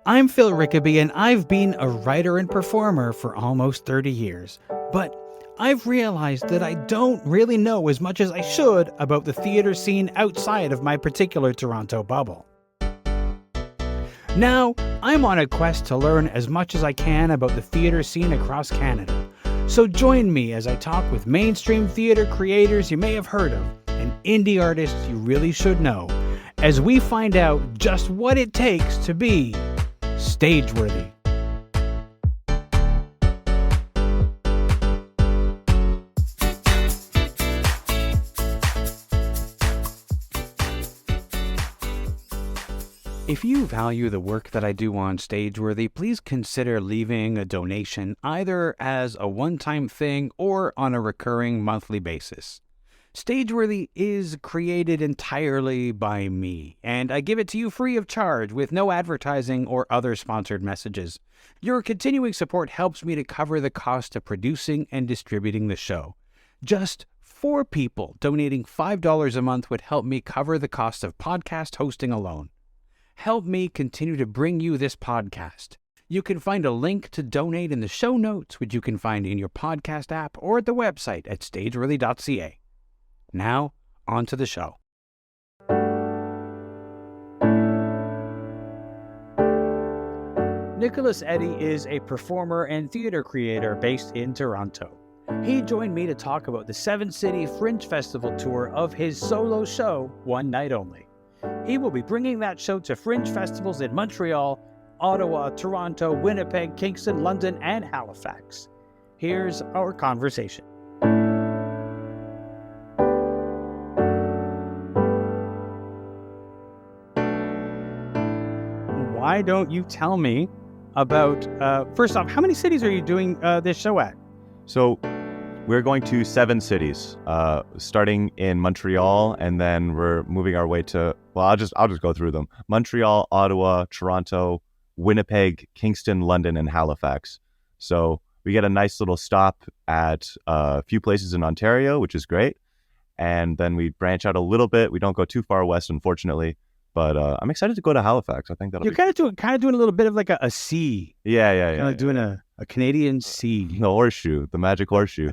I'm Phil Rickaby, and I've been a writer and performer for almost 30 years. But I've realized that I don't really know as much as I should about the theatre scene outside of my particular Toronto bubble. Now, I'm on a quest to learn as much as I can about the theatre scene across Canada. So join me as I talk with mainstream theatre creators you may have heard of and indie artists you really should know, as we find out just what it takes to be Stageworthy. If you value the work that I do on Stageworthy, please consider leaving a donation either as a one-time thing or on a recurring monthly basis. Stageworthy is created entirely by me, and I give it to you free of charge with no advertising or other sponsored messages. Your continuing support helps me to cover the cost of producing and distributing the show. Just 4 people donating $5 a month would help me cover the cost of podcast hosting alone. Help me continue to bring you this podcast. You can find a link to donate in the show notes, which you can find in your podcast app or at the website at stageworthy.ca. Now, on to the show. Nicholas Eddy is a performer and theatre creator based in Toronto. He joined me to talk about the 7-city Fringe Festival tour of his solo show, One Night Only. He will be bringing that show to Fringe festivals in Montreal, Ottawa, Toronto, Winnipeg, Kingston, London, and Halifax. Here's our conversation. Why don't you tell me about, first off, how many cities are you doing this show at? So we're going to 7 cities, starting in Montreal, and then we're moving our way to, well, I'll just go through them. Montreal, Ottawa, Toronto, Winnipeg, Kingston, London, and Halifax. So we get a nice little stop at a few places in Ontario, which is great. And then we branch out a little bit. We don't go too far west, unfortunately. But I'm excited to go to Halifax. I think that'll You're kind of doing a little bit of like a C. Yeah. Kind of doing a Canadian C. The horseshoe, the magic horseshoe.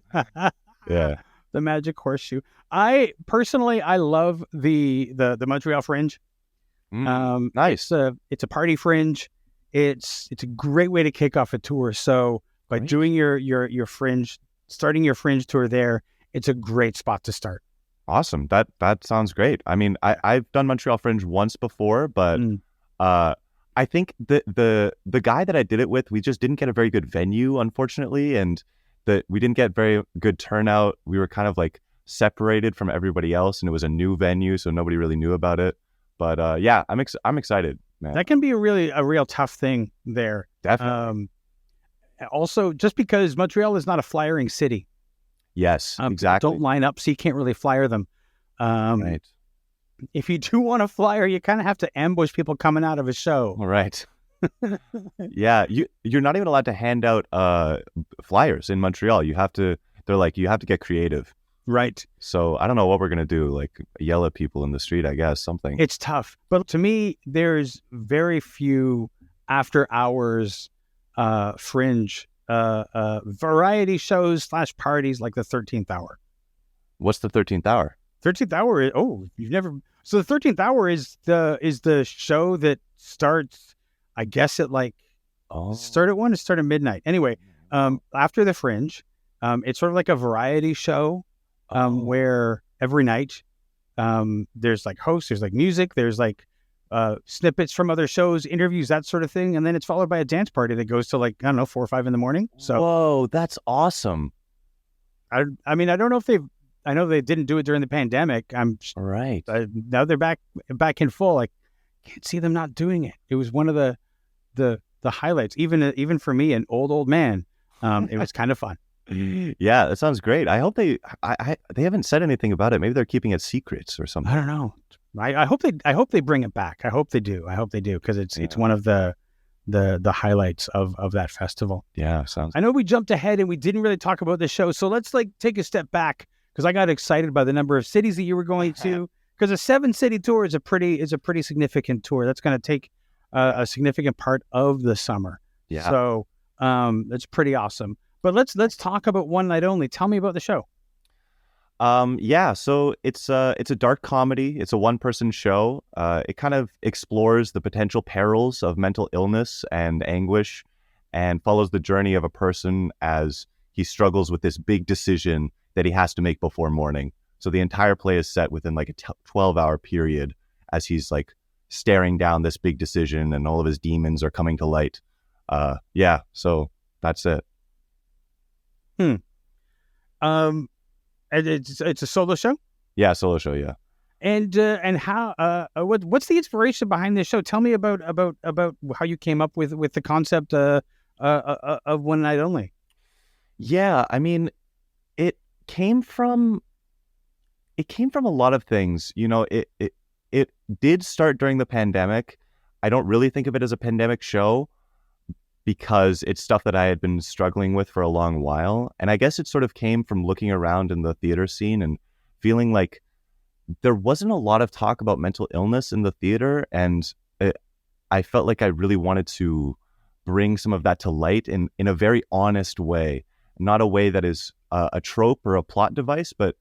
Yeah. The magic horseshoe. I love the Montreal Fringe. Nice. It's a party fringe. It's a great way to kick off a tour. So by doing your fringe, starting your fringe tour there, it's a great spot to start. Awesome. That sounds great. I mean, I've done Montreal Fringe once before, but I think the guy that I did it with, we just didn't get a very good venue, unfortunately, and we didn't get very good turnout. We were kind of like separated from everybody else, and it was a new venue, so nobody really knew about it. But yeah, I'm excited, man. That can be a real tough thing there. Definitely. Also, just because Montreal is not a flyering city. Yes, exactly. Don't line up, so you can't really flyer them. Right. If you do want a flyer, you kind of have to ambush people coming out of a show. Right. Yeah, you're not even allowed to hand out flyers in Montreal. They're like, you have to get creative. Right. So I don't know what we're gonna do, like yell at people in the street, I guess, something. It's tough. But to me, there's very few after hours fringe variety shows / parties like the 13th Hour. What's the 13th Hour? 13th Hour is, you've never. So the 13th Hour is the show that starts, I guess, at like start at 1 or start at midnight. Anyway, after the Fringe, it's sort of like a variety show where every night there's like hosts, there's like music, there's like snippets from other shows, interviews, that sort of thing, and then it's followed by a dance party that goes to like, I don't know, 4 or 5 in the morning. So whoa, that's awesome. I mean, I don't know if I know they didn't do it during the pandemic. I'm right. Now they're back in full. I can't see them not doing it. It was one of the highlights, even for me, an old man. It was kind of fun. Yeah, that sounds great. I hope they haven't said anything about it. Maybe they're keeping it secrets or something. I don't know. I hope they bring it back. I hope they do because it's one of the highlights of that festival. Yeah, sounds. I know we jumped ahead and we didn't really talk about the show, so let's like take a step back because I got excited by the number of cities that you were going to. Because a 7-city tour is a pretty significant tour. That's going to take a significant part of the summer. Yeah. So it's pretty awesome. But let's talk about One Night Only. Tell me about the show. Yeah, so it's a dark comedy. It's a one-person show. It kind of explores the potential perils of mental illness and anguish, and follows the journey of a person as he struggles with this big decision that he has to make before morning. So the entire play is set within like a 12-hour period as he's like staring down this big decision, and all of his demons are coming to light. Yeah, so that's it. Um, and it's a solo show. Yeah, solo show. Yeah. And how what's the inspiration behind this show? Tell me about how you came up with the concept of One Night Only. Yeah, I mean, it came from a lot of things. You know, it did start during the pandemic. I don't really think of it as a pandemic show because it's stuff that I had been struggling with for a long while. And I guess it sort of came from looking around in the theater scene and feeling like there wasn't a lot of talk about mental illness in the theater. And I felt like I really wanted to bring some of that to light in a very honest way, not a way that is a trope or a plot device, but,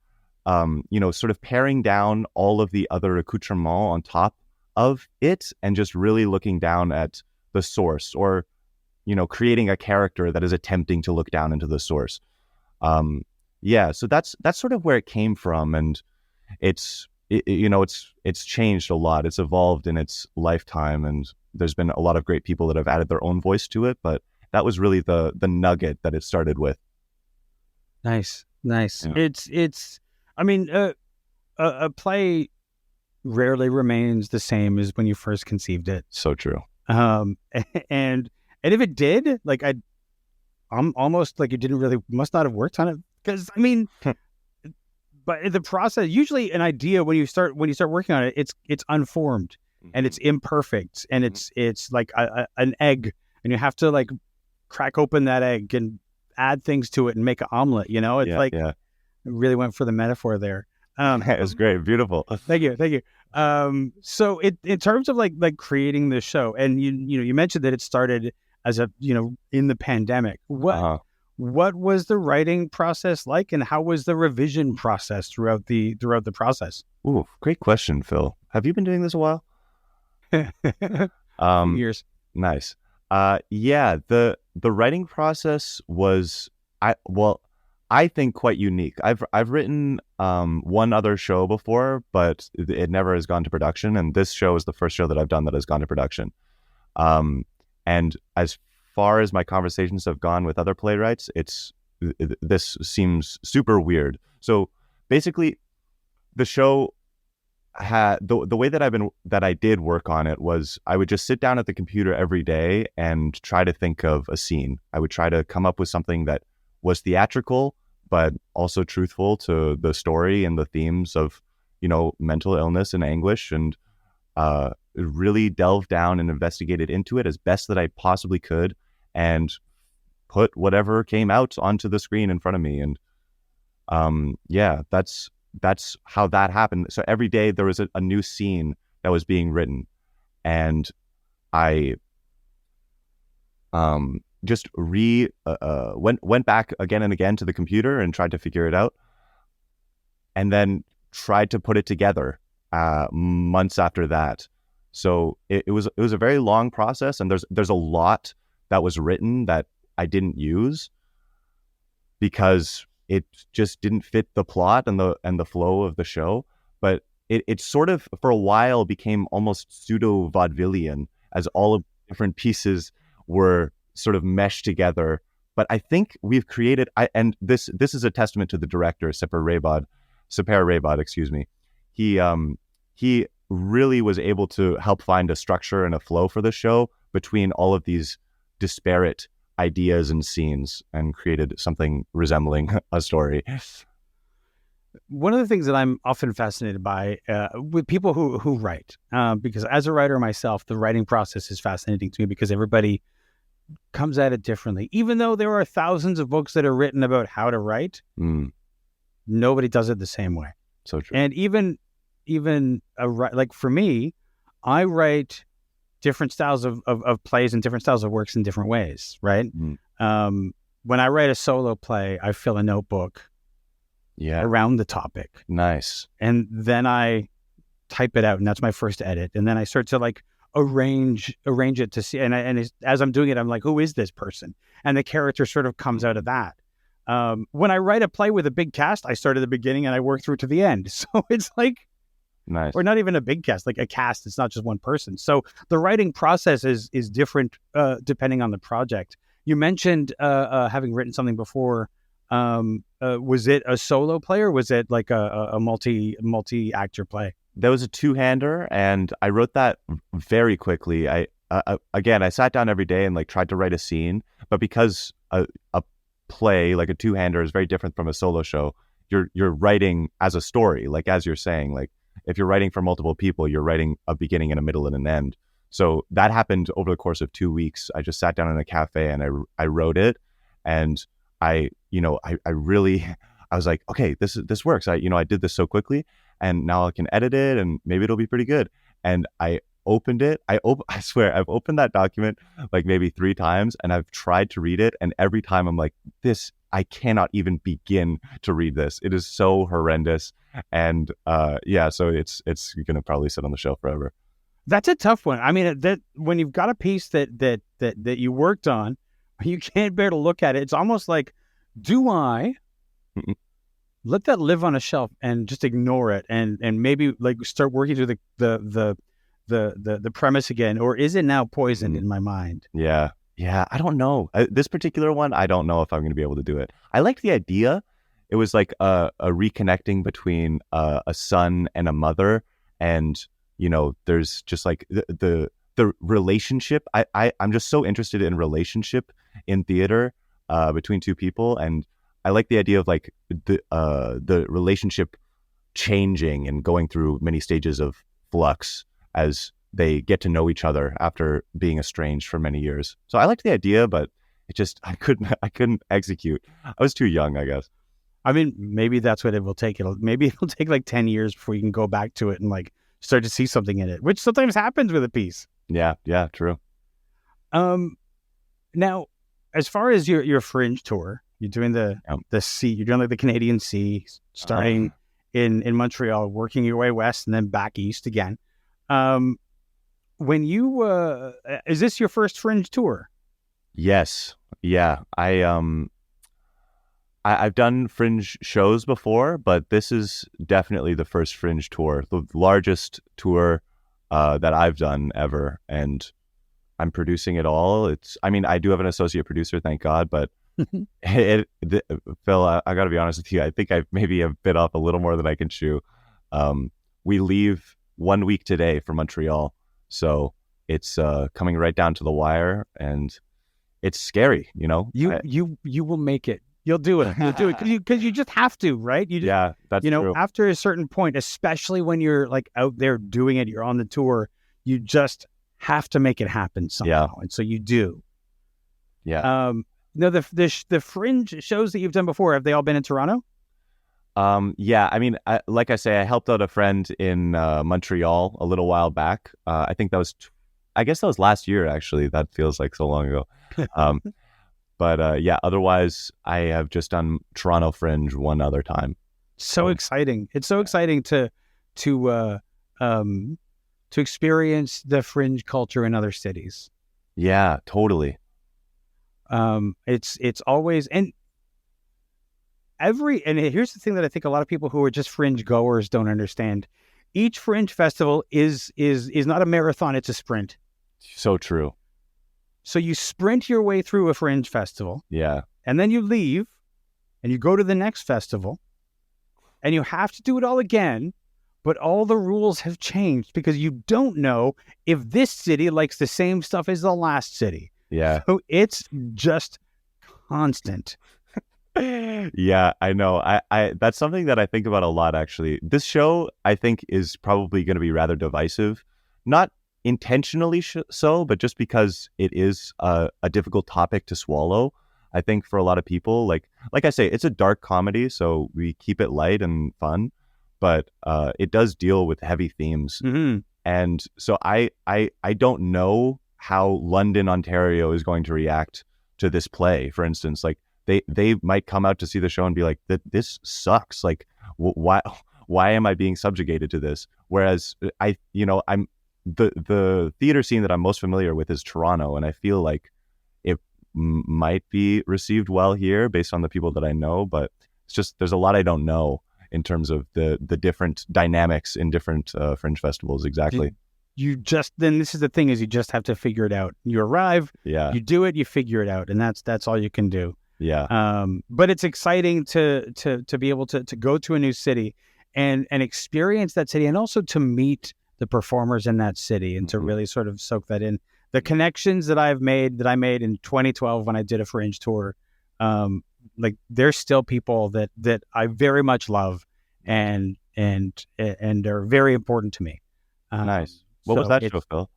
sort of paring down all of the other accoutrements on top of it and just really looking down at the source, or creating a character that is attempting to look down into the source. So that's sort of where it came from, and it's changed a lot. It's evolved in its lifetime, and there's been a lot of great people that have added their own voice to it. But that was really the nugget that it started with. Nice. Yeah. It's. I mean, a play rarely remains the same as when you first conceived it. So true. And if it did, like I'm almost like it must not have worked on it, because I mean, but the process, usually an idea when you start working on it, it's unformed and it's imperfect, and it's like an egg, and you have to like crack open that egg and add things to it and make an omelet. It really went for the metaphor there. It was great, beautiful. Thank you. So in terms of like creating this show, and you mentioned that it started as in the pandemic. What was the writing process like, and how was the revision process throughout the process? Ooh, great question, Phil. Have you been doing this a while? Years. Nice. The writing process was I think quite unique. I've written one other show before, but it never has gone to production, and this show is the first show that I've done that has gone to production. And as far as my conversations have gone with other playwrights, this seems super weird. So basically, the show had the way that I did work on it was I would just sit down at the computer every day and try to think of a scene. I would try to come up with something that was theatrical, but also truthful to the story and the themes of, mental illness and anguish, and really delved down and investigated into it as best that I possibly could, and put whatever came out onto the screen in front of me. And that's how that happened. So every day there was a new scene that was being written, and I just went back again and again to the computer and tried to figure it out, and then tried to put it together months after that. So it was a very long process, and there's a lot that was written that I didn't use because it just didn't fit the plot and the flow of the show. But it sort of for a while became almost pseudo vaudevillian, as all of the different pieces were sort of meshed together. But I think we've created, and this is a testament to the director, Sapir Raybod, excuse me. He really was able to help find a structure and a flow for the show between all of these disparate ideas and scenes, and created something resembling a story. One of the things that I'm often fascinated by with people who write, because as a writer myself, the writing process is fascinating to me, because everybody comes at it differently. Even though there are thousands of books that are written about how to write, nobody does it the same way. So true. And even like for me, I write different styles of plays and different styles of works in different ways, right? When I write a solo play, I fill a notebook around the topic. Nice. And then I type it out, and that's my first edit. And then I start to like arrange it to see. And as I'm doing it, I'm like, who is this person? And the character sort of comes out of that. When I write a play with a big cast, I start at the beginning and I work through to the end. So it's like, nice. Or not even a big cast, like a cast. It's not just one person. So the writing process is different depending on the project. You mentioned having written something before. Was it a solo play or was it like a multi-actor play? That was a two-hander, and I wrote that very quickly. I sat down every day and like tried to write a scene, but because a play like a two-hander is very different from a solo show, you're writing as a story, like as you're saying, like if you're writing for multiple people, you're writing a beginning and a middle and an end. So that happened over the course of 2 weeks. I just sat down in a cafe and I wrote it, and I was like, okay, this works. I did this so quickly, and now I can edit it, and maybe it'll be pretty good. And I opened it. I swear, I've opened that document like maybe 3 times, and I've tried to read it, and every time I'm like, I cannot even begin to read this. It is so horrendous, and so it's gonna probably sit on the shelf forever. That's a tough one. I mean, that when you've got a piece that you worked on, you can't bear to look at it. It's almost like, do I let that live on a shelf and just ignore it and maybe like start working through the premise again, or is it now poisoned in my mind? Yeah, I don't know. This particular one, I don't know if I'm going to be able to do it. I liked the idea. It was like a reconnecting between a son and a mother, and there's just like the relationship. I'm just so interested in relationship in theater between two people, and I like the idea of like the relationship changing and going through many stages of flux as they get to know each other after being estranged for many years. So I liked the idea, but it just I couldn't execute. I was too young, I guess. I mean, maybe that's what it will take. Maybe it'll take like 10 years before you can go back to it and like start to see something in it, which sometimes happens with a piece. Yeah, true. Now, as far as your Fringe tour, you're doing the sea, you're doing like the Canadian Sea, starting in Montreal, working your way west and then back east again. When you is this your first Fringe tour? Yes. Yeah. I've done Fringe shows before, but this is definitely the first Fringe tour, the largest tour that I've done ever, and I'm producing it all. I do have an associate producer, thank God, but Phil, I got to be honest with you. I think I maybe have bit off a little more than I can chew. We leave 1 week today for Montreal, so it's coming right down to the wire, and it's scary. You will make it. You'll do it. You'll do it because you just have to, right? That's true. After a certain point, especially when you're like out there doing it, you're on the tour, you just have to make it happen somehow, and so you do. Yeah. No, the Fringe shows that you've done before, have they all been in Toronto? Yeah. I mean, like I say, I helped out a friend in Montreal a little while back. I think I guess that was last year, actually. That feels like so long ago. But otherwise, I have just done Toronto Fringe one other time. So exciting! It's so exciting to experience the Fringe culture in other cities. Yeah, totally. It's always and here's the thing that I think a lot of people who are just Fringe goers don't understand. Each Fringe festival is not a marathon; it's a sprint. So true. So you sprint your way through a Fringe festival. Yeah. And then you leave and you go to the next festival and you have to do it all again, but all the rules have changed because you don't know if this city likes the same stuff as the last city. Yeah. So it's just constant. Yeah, I know. I that's something that I think about a lot, actually. This show, I think, is probably going to be rather divisive. Not intentionally so, but just because it is a difficult topic to swallow. I think for a lot of people, like I say, it's a dark comedy, so we keep it light and fun, but it does deal with heavy themes. Mm-hmm. And so I don't know how London, Ontario is going to react to this play, for instance. Like they might come out to see the show and be like, this sucks. Like, why am I being subjugated to this? Whereas I'm the theater scene that I'm most familiar with is Toronto, and I feel like it might be received well here based on the people that I know, but it's just there's a lot I don't know in terms of the different dynamics in different fringe festivals. Exactly. Then this is the thing, is you just have to figure it out. You arrive, Yeah. you do it, you figure it out, and that's all you can do. Yeah. But it's exciting to be able to go to a new city and experience that city, and also to meet the performers in that city, and to really sort of soak that in. The connections that I made in 2012 when I did a fringe tour, like there's still people that I very much love and are very important to me. Nice. What was that show, Phil?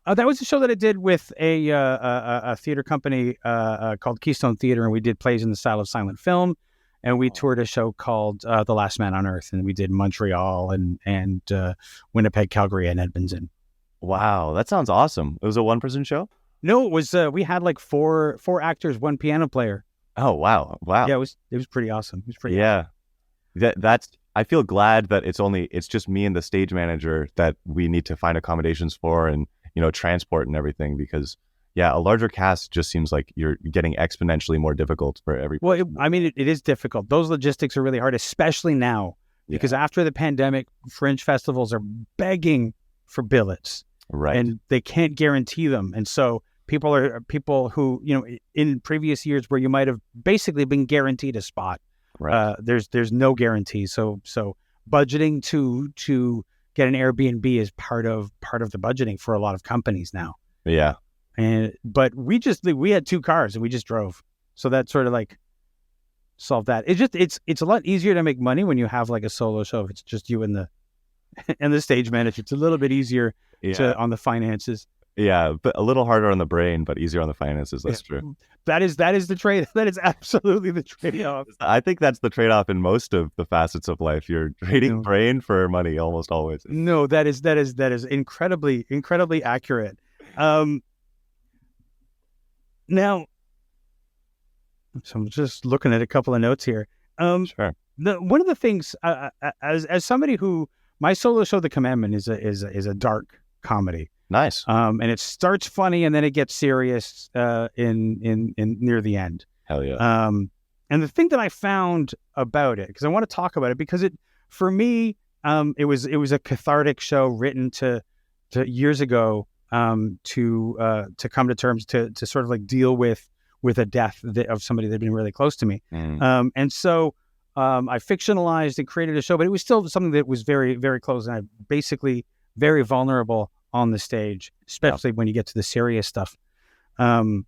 That was a show that I did with a theater company called Keystone Theater, and we did plays in the style of silent film, and we toured a show called The Last Man on Earth, and we did Montreal and Winnipeg, Calgary, and Edmonton. Wow, that sounds awesome. It was a one-person show? No, it was we had like four actors, one piano player. Oh, wow. Yeah, it was pretty awesome. It was pretty awesome. That's I feel glad that it's just me and the stage manager that we need to find accommodations for, and transport and everything, because a larger cast just seems like you're getting exponentially more difficult for every person. Well, it is difficult. Those logistics are really hard, especially now, because after the pandemic, fringe festivals are begging for billets. Right. And they can't guarantee them. And so people who, in previous years where you might have basically been guaranteed a spot, right. There's no guarantee. So budgeting to get an Airbnb is part of the budgeting for a lot of companies now. Yeah. But we had 2 cars and we just drove. So that sort of like solved that. It's a lot easier to make money when you have like a solo show. If it's just you and the stage manager, it's a little bit easier on the finances. Yeah, but a little harder on the brain, but easier on the finances. That's true. That is the trade. That is absolutely the trade-off. I think that's the trade-off in most of the facets of life. You're trading brain for money almost always. No, that is incredibly accurate. Now, so I'm just looking at a couple of notes here. Sure. One of the things, as somebody who, my solo show, The Commandment, is a dark comedy. Nice. And it starts funny and then it gets serious in near the end. Hell yeah. And the thing that I found about it, because I want to talk about it, because for me, it was a cathartic show written to years ago to come to terms to sort of like deal with a death of somebody that had been really close to me. And so I fictionalized and created a show, but it was still something that was very, very close, and I basically very vulnerable on the stage, especially when you get to the serious stuff. And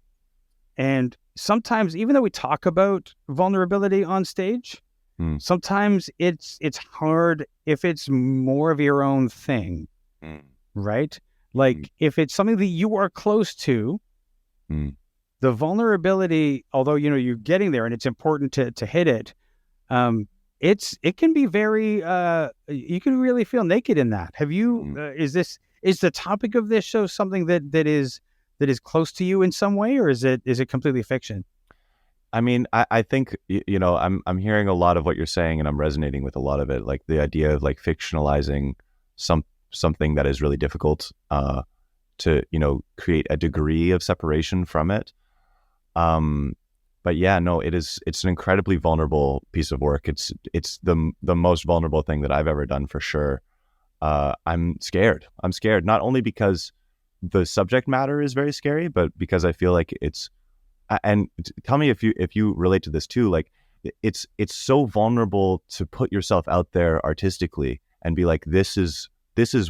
sometimes, even though we talk about vulnerability on stage, sometimes it's hard if it's more of your own thing, right? Like if it's something that you are close to, the vulnerability, although you're getting there and it's important to hit it, it can be very you can really feel naked in that. Have you is the topic of this show something that is close to you in some way, or is it completely fiction? I mean, I think I'm hearing a lot of what you're saying, and I'm resonating with a lot of it, like the idea of like fictionalizing something that is really difficult to create a degree of separation from it. But yeah, no, it's an incredibly vulnerable piece of work. It's the most vulnerable thing that I've ever done, for sure. I'm scared. Not only because the subject matter is very scary, but because I feel like and tell me if you relate to this too. Like it's so vulnerable to put yourself out there artistically and be like, this is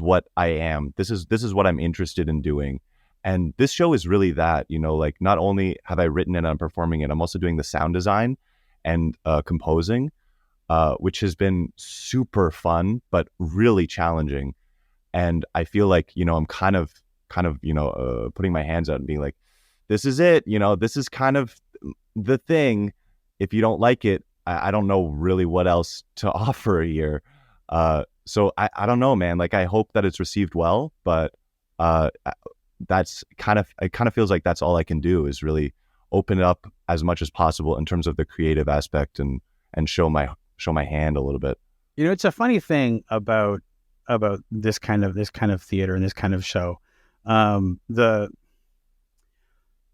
what I am. This is what I'm interested in doing. And this show is really that, like not only have I written it and I'm performing it, I'm also doing the sound design and composing, which has been super fun, but really challenging. And I feel like, I'm kind of putting my hands out and being like, this is it, this is kind of the thing. If you don't like it, I don't know really what else to offer here. So I don't know, man. Like I hope that it's received well, but that's it kind of feels like that's all I can do is really open it up as much as possible in terms of the creative aspect and show my hand a little bit. You know, it's a funny thing about this kind of theater and this kind of show.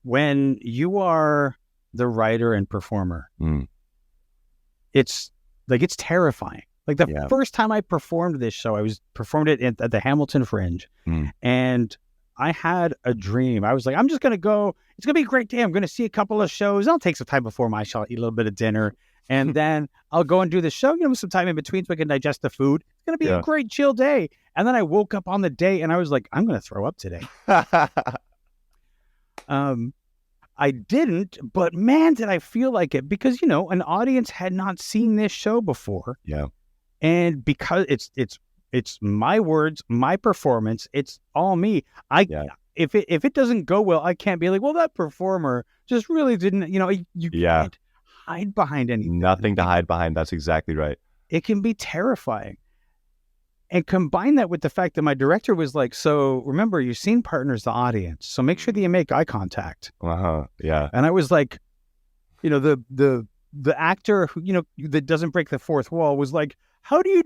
When you are the writer and performer, it's terrifying. Like the first time I performed this show, I performed it at the Hamilton Fringe, and I had a dream. I was like, I'm just going to go. It's going to be a great day. I'm going to see a couple of shows. I'll take some time before my show, eat a little bit of dinner, and then I'll go and do the show, some time in between so I can digest the food. It's going to be a great chill day. And then I woke up on the day and I was like, I'm going to throw up today. I didn't, but man, did I feel like it, because, an audience had not seen this show before. Yeah. And because it's my words, my performance, it's all me. If it doesn't go well, I can't be like, well, that performer just really didn't, you can't hide behind anything. Nothing to hide behind. That's exactly right. It can be terrifying. And combine that with the fact that my director was like, so remember, your scene partner's the audience, so make sure that you make eye contact. Yeah. And I was like, the actor who, that doesn't break the fourth wall was like, how do you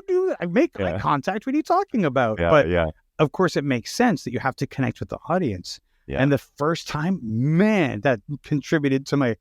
do that? I make eye contact. What are you talking about? But of course, it makes sense that you have to connect with the audience. Yeah. And the first time, man, that contributed to my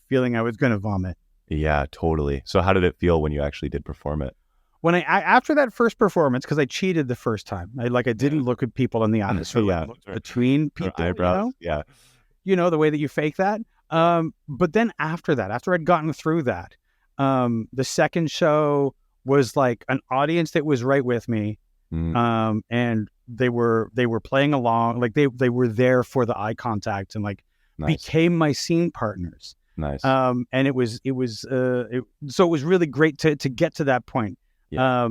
feeling I was going to vomit. Yeah, totally. So how did it feel when you actually did perform it? When I after that first performance, because I cheated the first time, I didn't look at people in the eyes, so I looked between people, eyebrows, the way that you fake that. But then after that, after I'd gotten through that, the second show was like an audience that was right with me, and they were playing along, like they were there for the eye contact and became my scene partners. Nice. And it was so it was really great to get to that point. Yeah.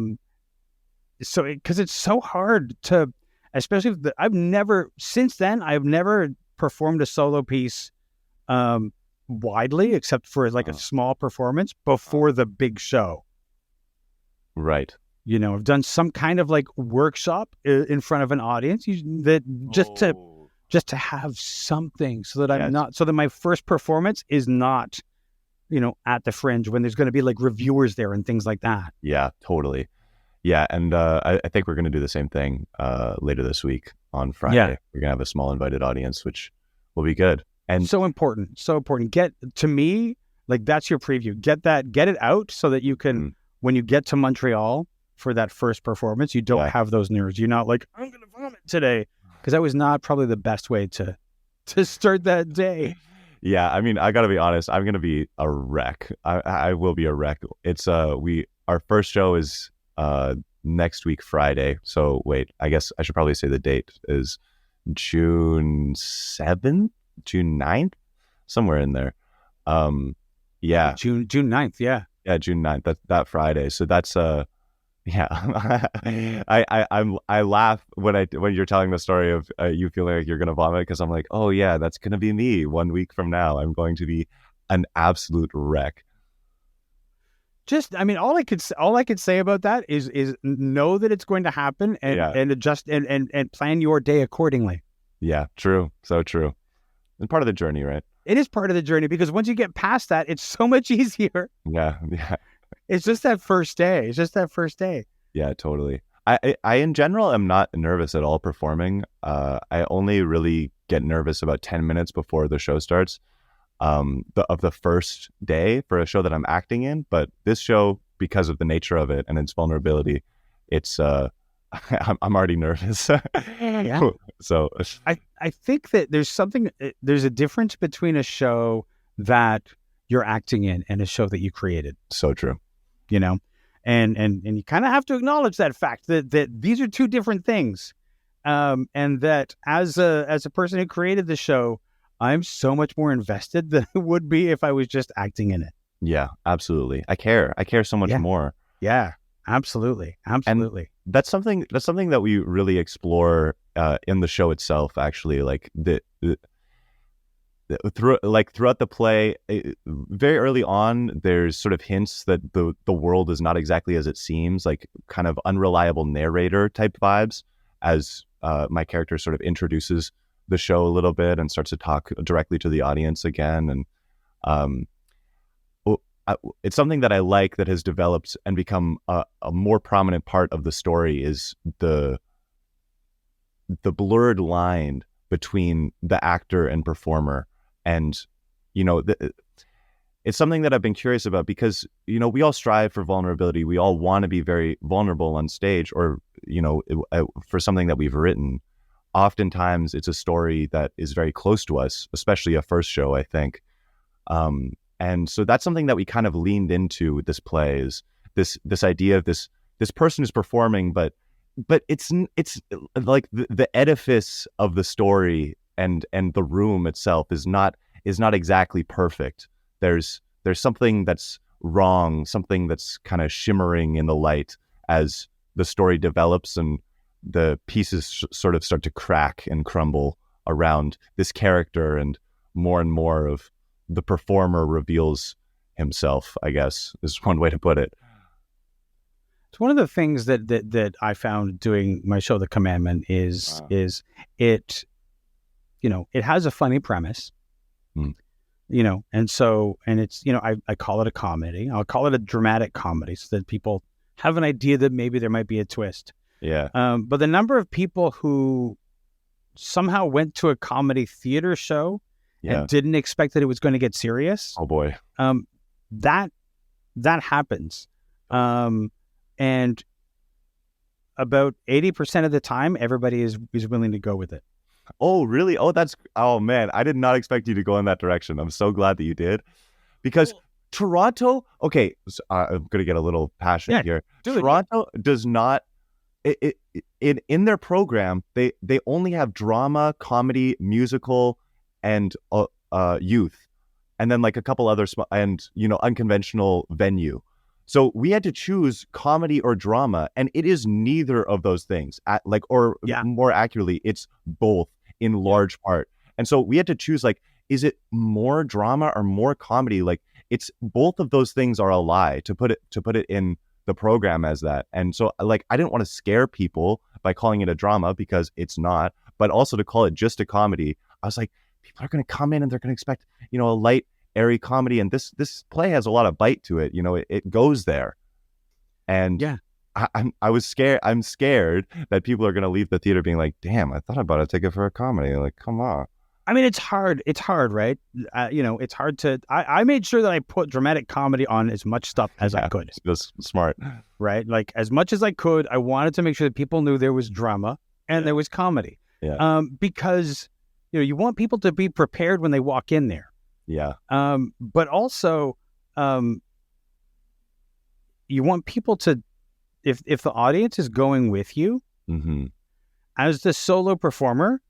So because it's so hard to, especially I've never performed a solo piece widely, except for a small performance before the big show. Right. I've done some kind of workshop in front of an audience just to have something, so that so that my first performance is not, at the Fringe when there's going to be reviewers there and things like that. Yeah, totally. Yeah. And I think we're going to do the same thing later this week on Friday. Yeah. We're going to have a small invited audience, which will be good. And so important. To me, that's your preview. Get it out so that you can, when you get to Montreal for that first performance, you don't have those nerves. You're not like, I'm going to vomit today. Because that was not probably the best way to start that day. Yeah, I mean, I got to be honest. I'm going to be a wreck. I will be a wreck. It's our first show is next week, Friday. So wait, I guess I should probably say the date is June 7th, June 9th, somewhere in there. Yeah. June 9th, yeah. Yeah, June 9th, that Friday. So that's yeah. I laugh when you're telling the story of you feeling like you're gonna vomit, because I'm like, oh yeah, that's gonna be me 1 week from now. I'm going to be an absolute wreck. All I could say about that is know that it's going to happen and adjust and plan your day accordingly. Yeah, true. So true. And part of the journey, right? It is part of the journey, because once you get past that, it's so much easier. Yeah. It's just that first day. Yeah, totally. I in general am not nervous at all performing. I only really get nervous about 10 minutes before the show starts, of the first day for a show that I'm acting in. But this show, because of the nature of it and its vulnerability, it's I'm already nervous. Yeah. So I think that there's a difference between a show that you're acting in and a show that you created. So true. And you kind of have to acknowledge that fact that these are two different things. And that as a person who created the show, I'm so much more invested than it would be if I was just acting in it. Yeah, absolutely. I care so much more. Yeah, absolutely. And that's something that we really explore in the show itself, actually. throughout the play, very early on, there's sort of hints that the world is not exactly as it seems, like kind of unreliable narrator type vibes, as my character sort of introduces the show a little bit and starts to talk directly to the audience again. And um, it's something that I like that has developed and become a more prominent part of the story is the blurred line between the actor and performer. And, it's something that I've been curious about because, we all strive for vulnerability. We all want to be very vulnerable on stage or, for something that we've written. Oftentimes it's a story that is very close to us, especially a first show, I think. And so that's something that we kind of leaned into with this play is this idea of this person is performing, but it's like the edifice of the story and the room itself is not exactly perfect. There's something that's wrong, something that's kind of shimmering in the light as the story develops and the pieces sort of start to crack and crumble around this character, and more of the performer reveals himself, I guess, is one way to put it. It's one of the things that I found doing my show, The Commandment, is it, it has a funny premise, and it's, I call it a comedy. I'll call it a dramatic comedy so that people have an idea that maybe there might be a twist. Yeah. But the number of people who somehow went to a comedy theater show and didn't expect that it was going to get serious. Oh boy. That happens. And about 80% of the time, everybody is willing to go with it. Oh, really? Oh man, I did not expect you to go in that direction. I'm so glad that you did, because Toronto, okay, so, I'm going to get a little passionate here. Toronto does not, in their program, they only have drama, comedy, musical, and youth, and then like a couple other unconventional venue. So we had to choose comedy or drama, and it is neither of those things. More accurately, it's both in large part. And so we had to choose, like, is it more drama or more comedy? Like, it's both of those things are a lie to put it in the program as that. And so, like, I didn't want to scare people by calling it a drama because it's not, but also to call it just a comedy. I was like, people are going to come in and they're going to expect, a light, airy comedy, and this play has a lot of bite to it. It goes there, and I was scared. I'm scared that people are going to leave the theater being like, "Damn, I thought I bought a ticket for a comedy." Like, come on. I mean, it's hard. It's hard, right? It's hard to. I made sure that I put dramatic comedy on as much stuff as I could. That's smart, right? Like as much as I could. I wanted to make sure that people knew there was drama and there was comedy. Yeah. Because you want people to be prepared when they walk in there. Yeah. But also, you want people to, if the audience is going with you, as the solo performer,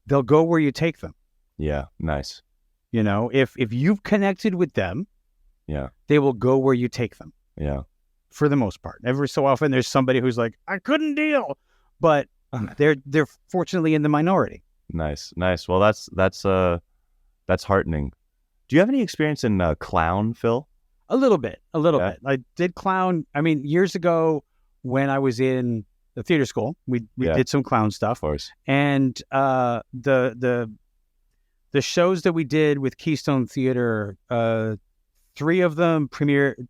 they'll go where you take them. Yeah. Nice. If you've connected with them, they will go where you take them. Yeah. For the most part. Every so often, there's somebody who's like, I couldn't deal, but they're fortunately in the minority. Nice. Well, that's heartening. Do you have any experience in clown, Phil? A little bit. I did clown. I mean, years ago when I was in the theater school, we did some clown stuff. Of course. And the shows that we did with Keystone Theater, 3 of them premiered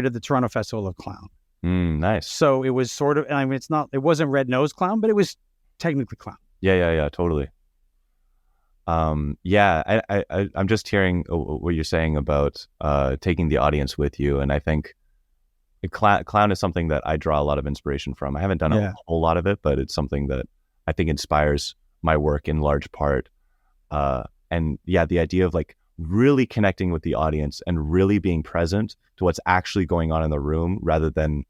at the Toronto Festival of Clown. Nice. So it was sort of, I mean, it wasn't Red Nose Clown, but it was technically clown. Yeah, totally. I'm just hearing what you're saying about taking the audience with you, and I think clown is something that I draw a lot of inspiration from. I haven't done a whole lot of it, but it's something that I think inspires my work in large part. And the idea of like really connecting with the audience and really being present to what's actually going on in the room, rather than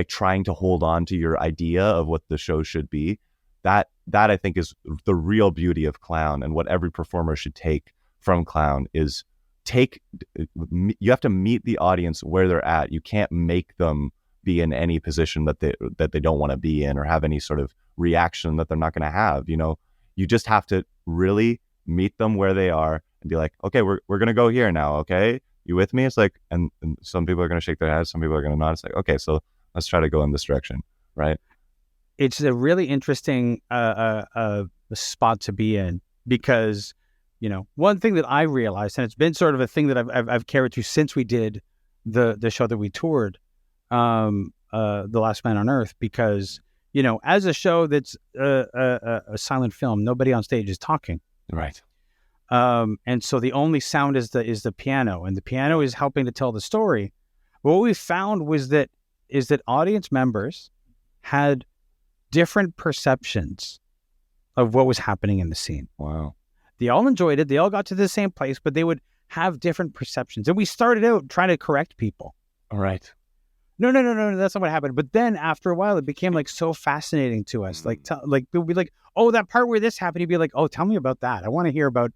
trying to hold on to your idea of what the show should be. That I think is the real beauty of clown, and what every performer should take from clown is you have to meet the audience where they're at. You can't make them be in any position that they don't want to be in, or have any sort of reaction that they're not going to have. You just have to really meet them where they are and be like, okay, we're gonna go here now. Okay, you with me? It's like, and some people are gonna shake their heads, some people are gonna nod. It's like, okay, so let's try to go in this direction, right? It's a really interesting spot to be in because, one thing that I realized, and it's been sort of a thing that I've carried through since we did the show that we toured, The Last Man on Earth, because, as a show that's a silent film, nobody on stage is talking. Right. And so the only sound is the piano, and the piano is helping to tell the story. But what we found is that audience members had different perceptions of what was happening in the scene. Wow. They all enjoyed it. They all got to the same place, but they would have different perceptions. And we started out trying to correct people. All right. No, that's not what happened. But then after a while, it became like so fascinating to us. Like people would be like, oh, that part where this happened, you'd be like, oh, tell me about that. I want to hear about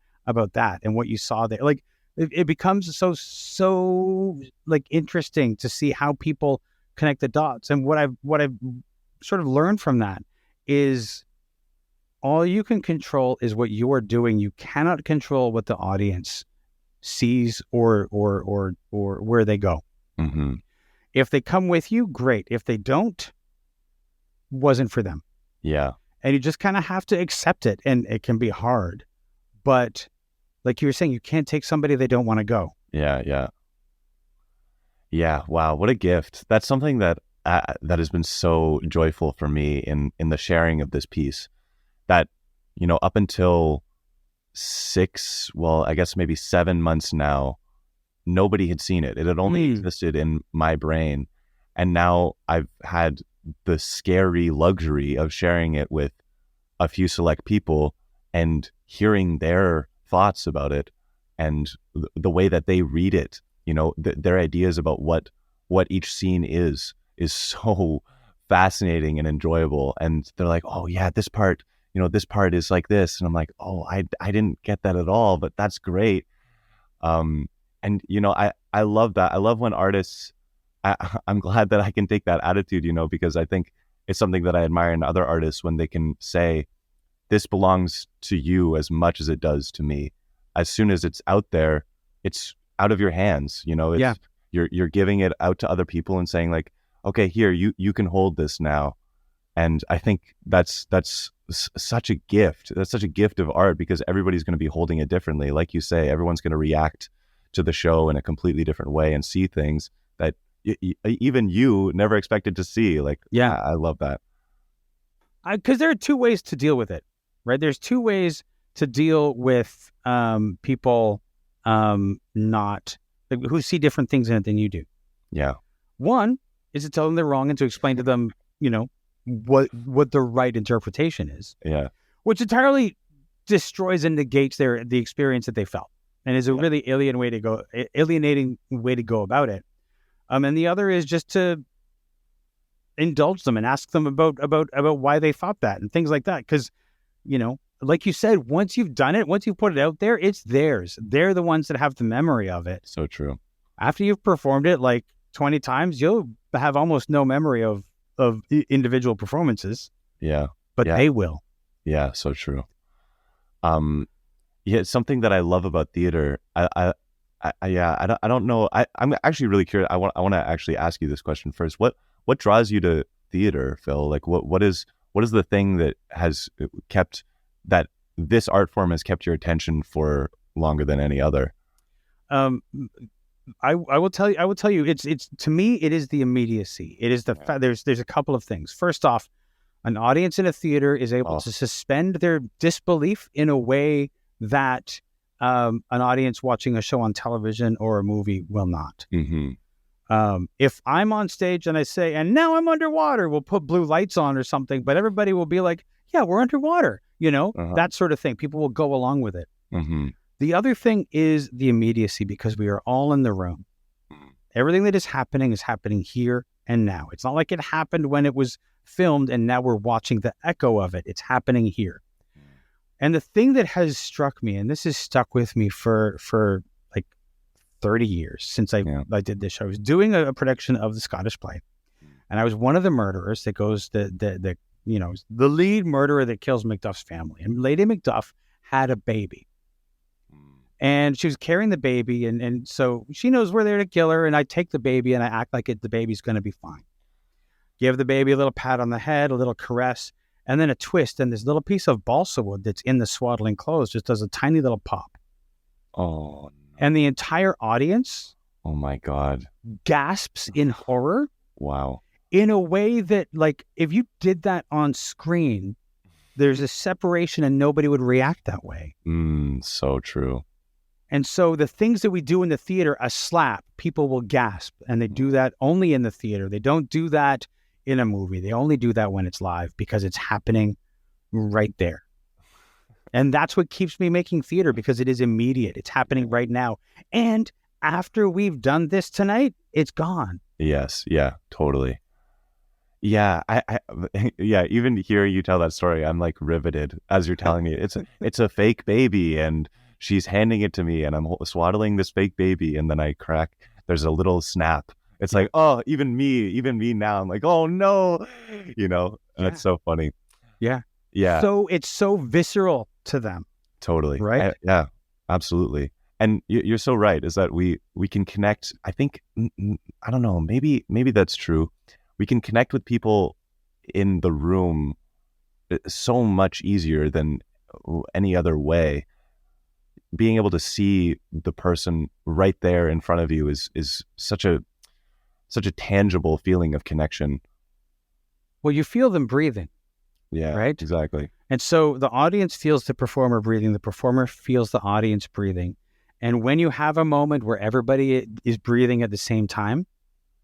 that and what you saw there. Like it becomes so like interesting to see how people connect the dots. And what I've sort of learned from that is all you can control is what you are doing. You cannot control what the audience sees or where they go. Mm-hmm. If they come with you, great. If they don't, wasn't for them. Yeah. And you just kind of have to accept it. And it can be hard. But like you were saying, you can't take somebody they don't want to go. Yeah. Wow. What a gift. That's something that has been so joyful for me in the sharing of this piece, that, up until 7 months now, nobody had seen it. It had only existed in my brain. And now I've had the scary luxury of sharing it with a few select people and hearing their thoughts about it and the way that they read it, their ideas about what each scene is so fascinating and enjoyable. And they're like, oh yeah, this part is like this. And I'm like, oh, I didn't get that at all, but that's great. And I love that. I love when artists, I'm glad that I can take that attitude, because I think it's something that I admire in other artists when they can say, this belongs to you as much as it does to me. As soon as it's out there, it's out of your hands. You're giving it out to other people and saying like, okay, here, you can hold this now. And I think that's such a gift. That's such a gift of art, because everybody's going to be holding it differently. Like you say, everyone's going to react to the show in a completely different way and see things that even you never expected to see. Like, yeah, I love that. Because there are two ways to deal with it, right? There's two ways to deal with people not like, who see different things in it than you do. Yeah. One is to tell them they're wrong and to explain to them, what the right interpretation is. Yeah. Which entirely destroys and negates the experience that they felt, and is a really alienating way to go about it. And the other is just to indulge them and ask them about why they thought that and things like that. Because, like you said, once you've done it, once you've put it out there, it's theirs. They're the ones that have the memory of it. So true. After you've performed it like 20 times, you'll have almost no memory of individual performances. Yeah. But they will. Yeah, so true. Yeah, something that I love about theater. I don't know. I'm actually really curious. I want to actually ask you this question first. What draws you to theater, Phil? Like what is the thing that has kept that this art form has kept your attention for longer than any other? I will tell you. It's to me, it is the immediacy. It is the fact. There's a couple of things. First off, an audience in a theater is able to suspend their disbelief in a way that an audience watching a show on television or a movie will not. Mm-hmm. If I'm on stage and I say, and now I'm underwater, we'll put blue lights on or something, but everybody will be like, yeah, we're underwater, that sort of thing. People will go along with it. Mm-hmm. The other thing is the immediacy, because we are all in the room. Everything that is happening here and now. It's not like it happened when it was filmed and now we're watching the echo of it. It's happening here. And the thing that has struck me, and this has stuck with me for like 30 years since I did this show, I was doing a production of the Scottish play, and I was one of the murderers that goes the lead murderer that kills Macduff's family. And Lady Macduff had a baby. And she was carrying the baby, and so she knows we're there to kill her, and I take the baby and I act like the baby's going to be fine. Give the baby a little pat on the head, a little caress, and then a twist, and this little piece of balsa wood that's in the swaddling clothes just does a tiny little pop. Oh, no. And the entire audience, Oh my God, gasps in horror. Wow. In a way that, like, if you did that on screen, there's a separation and nobody would react that way. So true. And so the things that we do in the theater, a slap, people will gasp, and they do that only in the theater. They don't do that in a movie. They only do that when it's live because it's happening right there. And that's what keeps me making theater, because it is immediate. It's happening right now. And after we've done this tonight, it's gone. Yes. Yeah, totally. Yeah, yeah, even hearing you tell that story, I'm like riveted as you're telling me. It's a fake baby, and she's handing it to me, and I'm swaddling this fake baby, and then I crack. There's a little snap. It's like, oh, even me now. I'm like, oh no, That's so funny. Yeah. Yeah. So it's so visceral to them. Totally. Right? Yeah, absolutely. And you're so right, is that we can connect. I think, I don't know, maybe that's true. We can connect with people in the room so much easier than any other way. Being able to see the person right there in front of you is such a tangible feeling of connection. Well, you feel them breathing. Yeah, right? Exactly. And so the audience feels the performer breathing. The performer feels the audience breathing. And when you have a moment where everybody is breathing at the same time,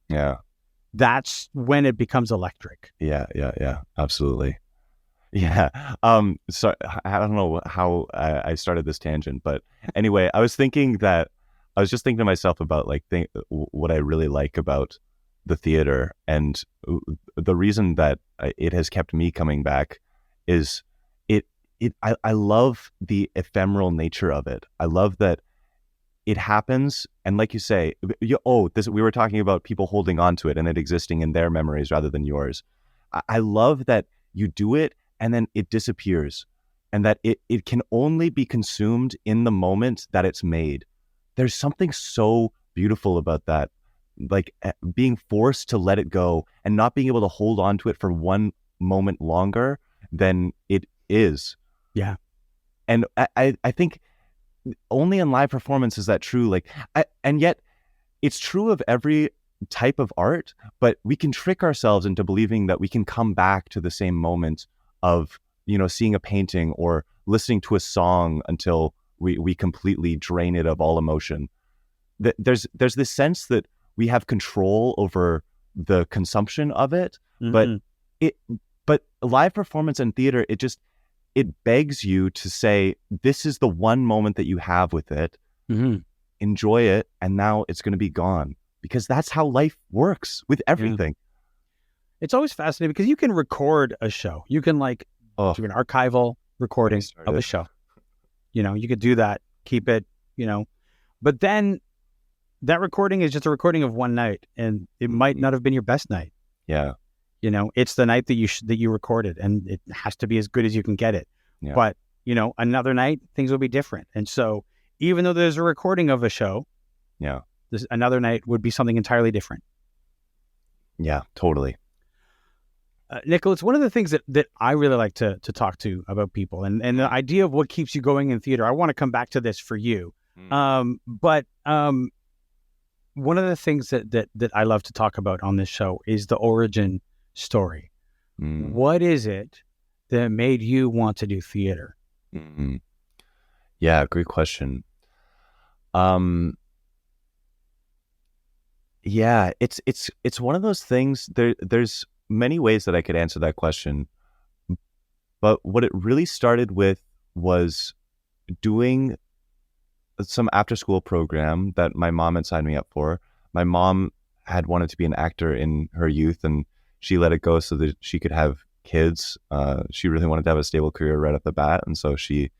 yeah, that's when it becomes electric. Yeah, absolutely. Yeah. So I don't know how I started this tangent, but anyway, I was just thinking to myself about like what I really like about the theater, and the reason that it has kept me coming back is I love the ephemeral nature of it. I love that it happens, and like you say, we were talking about people holding on to it and it existing in their memories rather than yours. I love that you do it and then it disappears, and that it can only be consumed in the moment that it's made. There's something so beautiful about that, like being forced to let it go and not being able to hold on to it for one moment longer than it is. Yeah. And I think only in live performance is that true. And yet it's true of every type of art, but we can trick ourselves into believing that we can come back to the same moment of, seeing a painting or listening to a song until we completely drain it of all emotion. There's this sense that we have control over the consumption of it, but live performance and theater, it begs you to say, this is the one moment that you have with it. Enjoy it, and now it's going to be gone, because that's how life works with everything. Yeah. It's always fascinating because you can record a show. You can do an archival recording of a show. You could do that, keep it, but then that recording is just a recording of one night, and it might not have been your best night. Yeah. It's the night that you recorded, and it has to be as good as you can get it. Yeah. But, another night, things will be different. And so even though there's a recording of a show, yeah, another night would be something entirely different. Yeah, totally. Nicholas, one of the things that I really like to talk to about people, and the idea of what keeps you going in theater, I want to come back to this for you. But one of the things that I love to talk about on this show is the origin story. What is it that made you want to do theater? Yeah, great question. Yeah, it's one of those things. There's many ways that I could answer that question, but what it really started with was doing some after school program that my mom had signed me up for. My mom had wanted to be an actor in her youth, and she let it go so that she could have kids. She really wanted to have a stable career right off the bat, and so she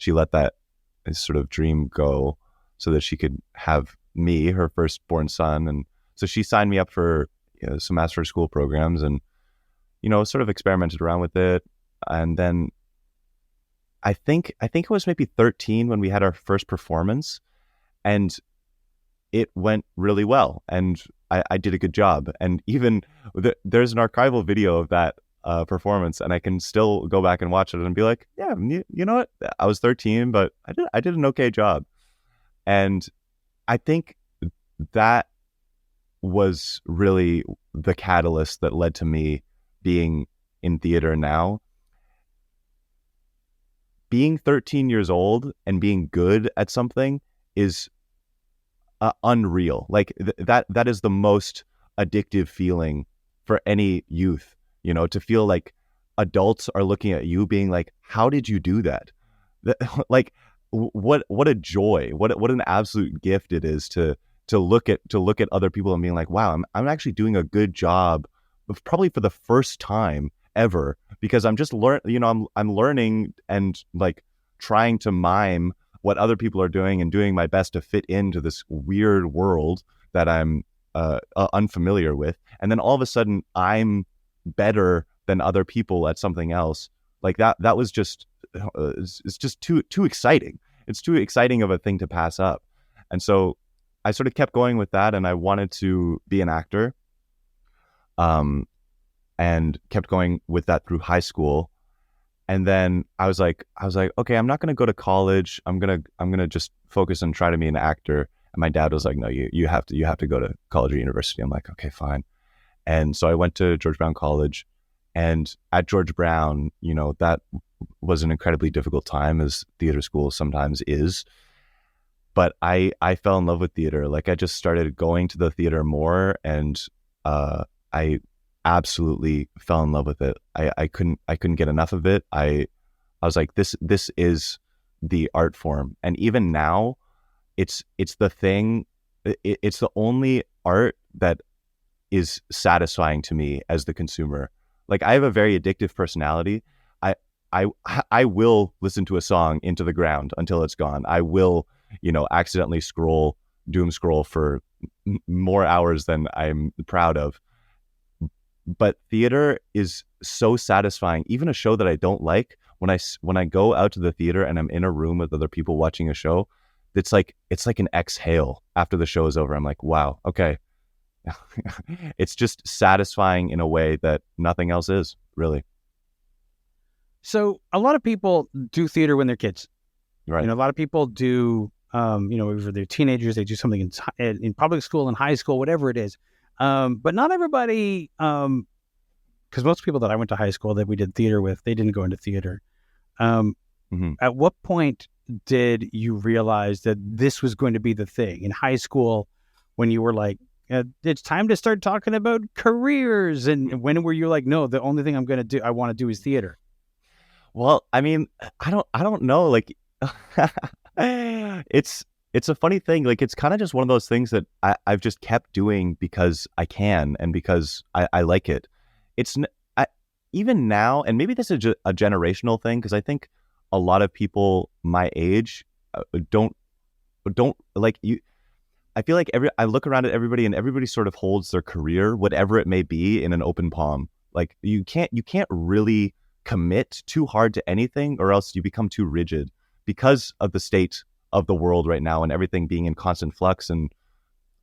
let that sort of dream go so that she could have me, her firstborn son. And so she signed me up for some after school programs, and sort of experimented around with it. And then I think it was maybe 13 when we had our first performance, and it went really well, and I did a good job. And even there's an archival video of that performance, and I can still go back and watch it and be like, yeah, you know what? I was 13, but I did an okay job. And I think that was really the catalyst that led to me being in theater now. Being 13 years old and being good at something is unreal. Like that is the most addictive feeling for any youth, to feel like adults are looking at you being like, how did you do that? Like what a joy, what an absolute gift it is to look at other people and being like, wow, I'm actually doing a good job, probably for the first time ever, because I'm just I'm learning and like trying to mime what other people are doing and doing my best to fit into this weird world that I'm unfamiliar with. And then all of a sudden I'm better than other people at something else. Like that was just, it's just too exciting. It's too exciting of a thing to pass up. And so I sort of kept going with that, and I wanted to be an actor. And kept going with that through high school. And then I was like, okay, I'm not going to go to college. I'm going to just focus and try to be an actor. And my dad was like, no, you have to go to college or university. I'm like, okay, fine. And so I went to George Brown College, and at George Brown, that was an incredibly difficult time, as theater school sometimes is. But I fell in love with theater. Like, I just started going to the theater more, and I absolutely fell in love with it. I couldn't get enough of it. I was like, this is the art form. And even now, it's the thing. It's the only art that is satisfying to me as the consumer. Like, I have a very addictive personality. I will listen to a song into the ground until it's gone. I will, accidentally doom scroll for more hours than I'm proud of. But theater is so satisfying. Even a show that I don't like, when I go out to the theater and I'm in a room with other people watching a show, it's like an exhale after the show is over. I'm like, wow, okay. It's just satisfying in a way that nothing else is, really. So a lot of people do theater when they're kids. Right. A lot of people do, if they're teenagers, they do something in public school, in high school, whatever it is. But not everybody, because most people that I went to high school that we did theater with, they didn't go into theater. At what point did you realize that this was going to be the thing in high school, when you were like, it's time to start talking about careers? And when were you like, no, the only thing I want to do is theater? Well, I mean, I don't know. Like, it's a funny thing. Like, it's kind of just one of those things that I've just kept doing because I can, and because I like it. Even now, and maybe this is a generational thing, because I think a lot of people my age don't like you. I feel like I look around at everybody, and everybody sort of holds their career, whatever it may be, in an open palm. Like, you can't really commit too hard to anything, or else you become too rigid, because of the state of the world right now, and everything being in constant flux, and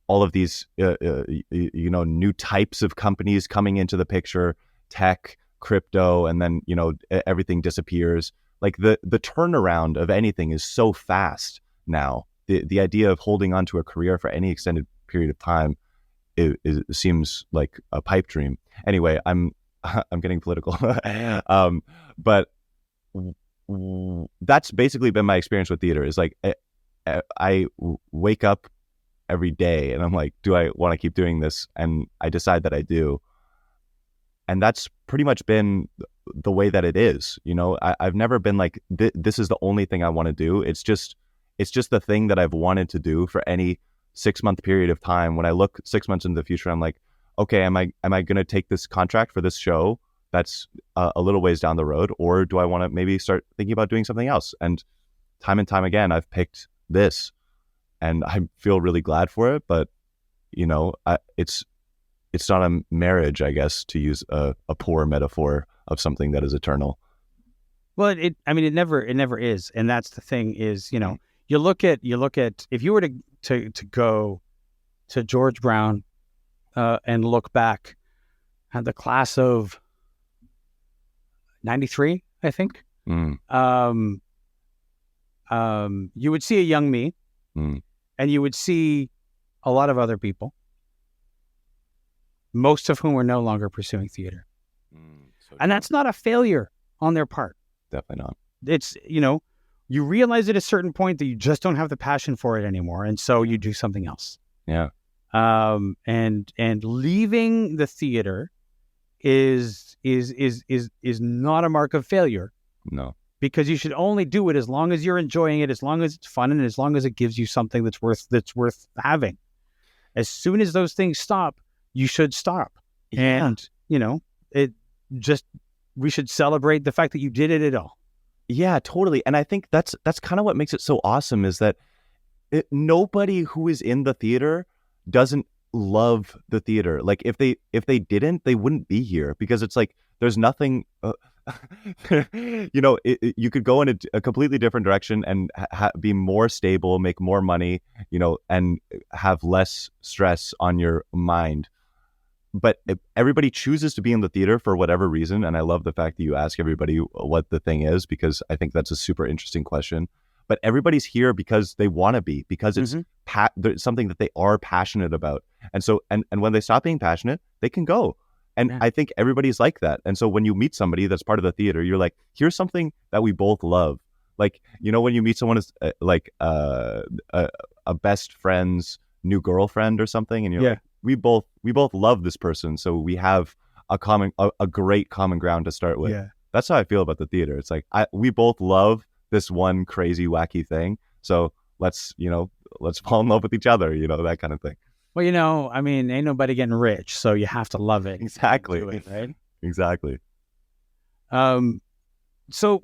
all of these new types of companies coming into the picture, tech, crypto, and then everything disappears. Like, the turnaround of anything is so fast now. The idea of holding on to a career for any extended period of time seems like a pipe dream. Anyway, I'm getting political. But that's basically been my experience with theater. Is like, I wake up every day and I'm like, do I want to keep doing this? And I decide that I do. And that's pretty much been the way that it is. I've never been like, this is the only thing I want to do. It's just the thing that I've wanted to do for any 6-month period of time. When I look 6 months into the future, I'm like, okay, am I going to take this contract for this show that's a little ways down the road, or do I want to maybe start thinking about doing something else? And time again, I've picked this, and I feel really glad for it. But it's not a marriage, I guess, to use a poor metaphor of something that is eternal. Well, I mean, it never is, and that's the thing is, you look at if you were to go to George Brown and look back at the class of '93, I think, you would see a young me, and you would see a lot of other people, most of whom are no longer pursuing theater, and that's not a failure on their part. Definitely not. It's, you realize at a certain point that you just don't have the passion for it anymore. And so you do something else. Yeah. And leaving the theater is not a mark of failure. No. Because you should only do it as long as you're enjoying it, as long as it's fun, and as long as it gives you something that's worth having. As soon as those things stop, you should stop. Yeah. And, we should celebrate the fact that you did it at all. Yeah, totally. And I think that's kind of what makes it so awesome is that nobody who is in the theater doesn't love the theater. Like if they didn't, they wouldn't be here, because it's like there's nothing. You could go in a completely different direction and be more stable, make more money, and have less stress on your mind. But everybody chooses to be in the theater for whatever reason. And I love the fact that you ask everybody what the thing is, because I think that's a super interesting question. But everybody's here because they want to be, because it's something that they are passionate about. And so, and when they stop being passionate, they can go. And I think everybody's like that. And so when you meet somebody that's part of the theater, you're like, here's something that we both love. Like, when you meet someone as like a best friend's new girlfriend or something, and you're like, we both love this person, so we have a great common ground to start with. Yeah. That's how I feel about the theater. It's like we both love this one crazy wacky thing, so let's fall in love with each other, that kind of thing. Well, I mean, ain't nobody getting rich, so you have to love it. Exactly. Right? Exactly. So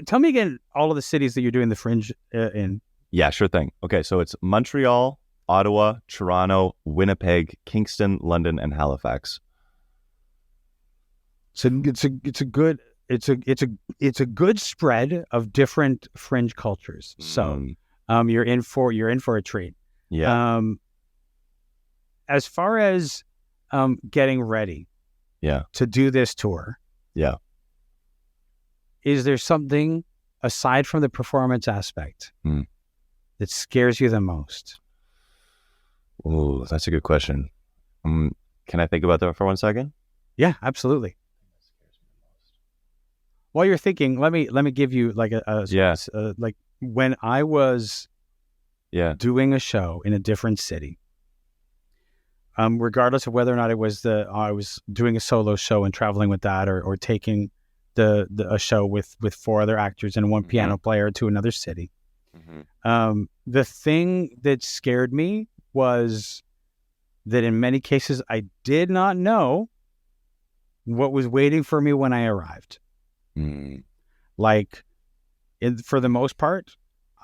tell me again all of the cities that you're doing the Fringe in. Yeah, sure thing. Okay, so it's Montreal, Ottawa, Toronto, Winnipeg, Kingston, London, and Halifax. So it's a good spread of different fringe cultures. So you're in for a treat. Yeah. As far as getting ready to do this tour, is there something aside from the performance aspect that scares you the most? Oh, that's a good question. Can I think about that for 1 second? Yeah, absolutely. While you're thinking, let me give you like like when I was doing a show in a different city, regardless of whether or not I was doing a solo show and traveling with that, or taking a show with 4 other actors and 1 piano player to another city. The thing that scared me was that in many cases I did not know what was waiting for me when I arrived. Like, for the most part,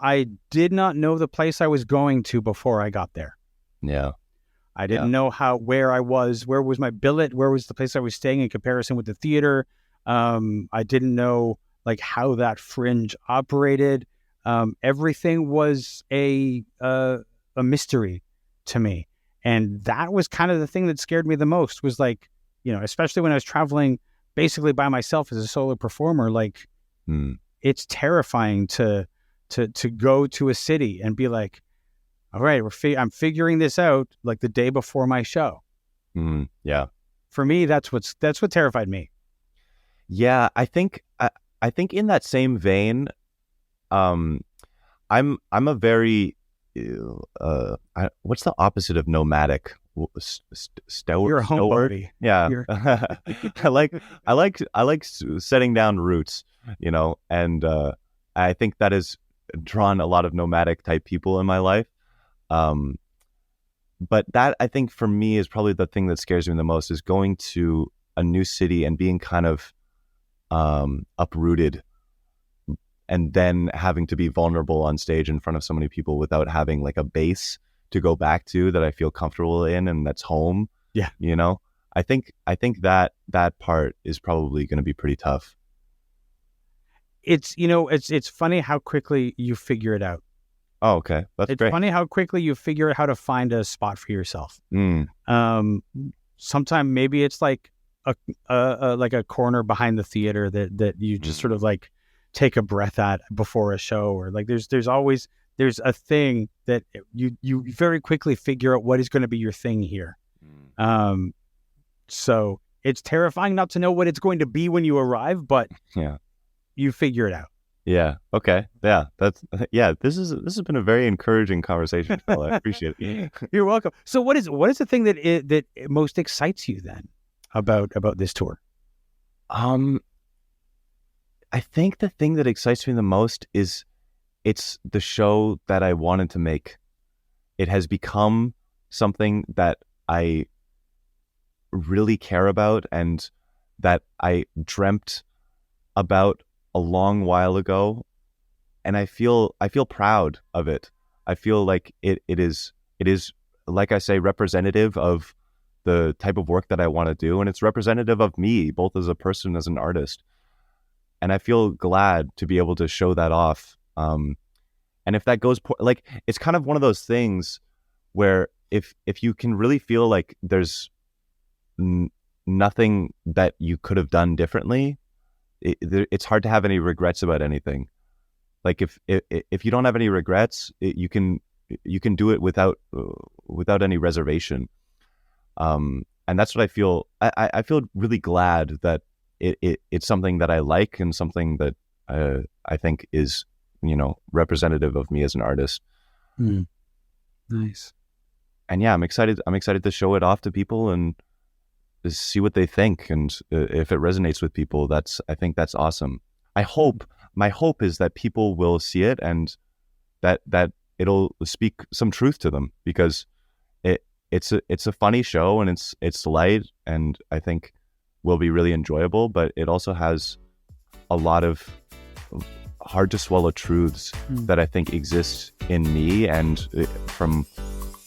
I did not know the place I was going to before I got there. Yeah. I didn't know where I was, where was my billet, where was the place I was staying in comparison with the theater. I didn't know like how that Fringe operated. Everything was a mystery to me. And that was kind of the thing that scared me the most, was like, especially when I was traveling basically by myself as a solo performer, like it's terrifying to go to a city and be like, all right, I'm figuring this out like the day before my show. Yeah. For me, that's what terrified me. Yeah, I think in that same vein, I'm a very what's the opposite of nomadic? You're a homebody. Yeah. I like setting down roots, and I think that has drawn a lot of nomadic type people in my life. But that, I think, for me, is probably the thing that scares me the most, is going to a new city and being kind of uprooted, and then having to be vulnerable on stage in front of so many people without having like a base to go back to that I feel comfortable in, and that's home. Yeah. I think that part is probably going to be pretty tough. it's funny how quickly you figure it out. Oh, okay. That's It's great. funny how quickly you figure out how to find a spot for yourself. Mm, Sometimes maybe it's like a corner behind the theater that you just sort of like take a breath at before a show, or like there's always a thing that you very quickly figure out what is going to be your thing here. So it's terrifying not to know what it's going to be when you arrive, but yeah. you figure it out. Yeah. Okay. Yeah. This has been a very encouraging conversation, Phil. I appreciate it. You're welcome. So what is the thing that most excites you then about this tour? I think the thing that excites me the most is it's the show that I wanted to make. It has become something that I really care about and that I dreamt about a long while ago, and I feel proud of it. I feel like it is like I say, representative of the type of work that I want to do, and it's representative of me both as a person, as an artist, and I feel glad to be able to show that off. And if that goes like, it's kind of one of those things where if you can really feel like there's nothing that you could have done differently, it's hard to have any regrets about anything. Like if you don't have any regrets, you can do it without any reservation. And that's what I feel. I feel really glad that it's something that I like and something that I think is, representative of me as an artist. Nice. And yeah, I'm excited to show it off to people and see what they think, and if it resonates with people, I think that's awesome. My hope is that people will see it and that it'll speak some truth to them, because it's a funny show and it's light, and I think will be really enjoyable, but it also has a lot of hard to swallow truths that I think exist in me, and from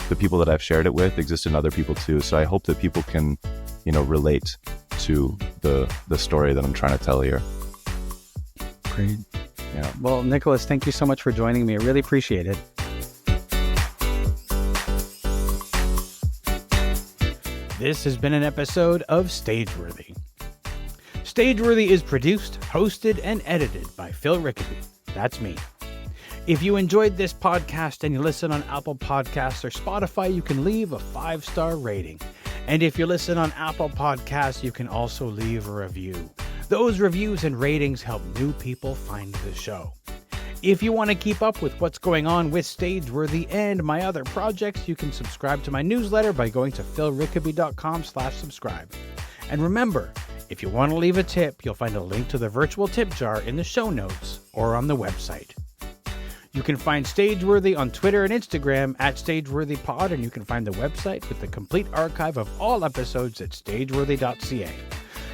the people that I've shared it with exist in other people too. So I hope that people can relate to the story that I'm trying to tell here. Great. Yeah. Well, Nicholas, thank you so much for joining me. I really appreciate it. This has been an episode of Stageworthy. Stageworthy is produced, hosted, and edited by Phil Rickaby. That's me. If you enjoyed this podcast and you listen on Apple Podcasts or Spotify, you can leave a 5-star rating. And if you listen on Apple Podcasts, you can also leave a review. Those reviews and ratings help new people find the show. If you want to keep up with what's going on with Stageworthy and my other projects, you can subscribe to my newsletter by going to philrickaby.com/subscribe. And remember, if you want to leave a tip, you'll find a link to the virtual tip jar in the show notes or on the website. You can find Stageworthy on Twitter and Instagram at StageworthyPod, and you can find the website with the complete archive of all episodes at stageworthy.ca.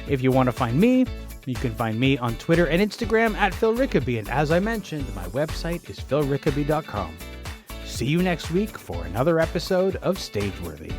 If you want to find me, you can find me on Twitter and Instagram at Phil Rickaby, and as I mentioned, my website is philrickaby.com. See you next week for another episode of Stageworthy.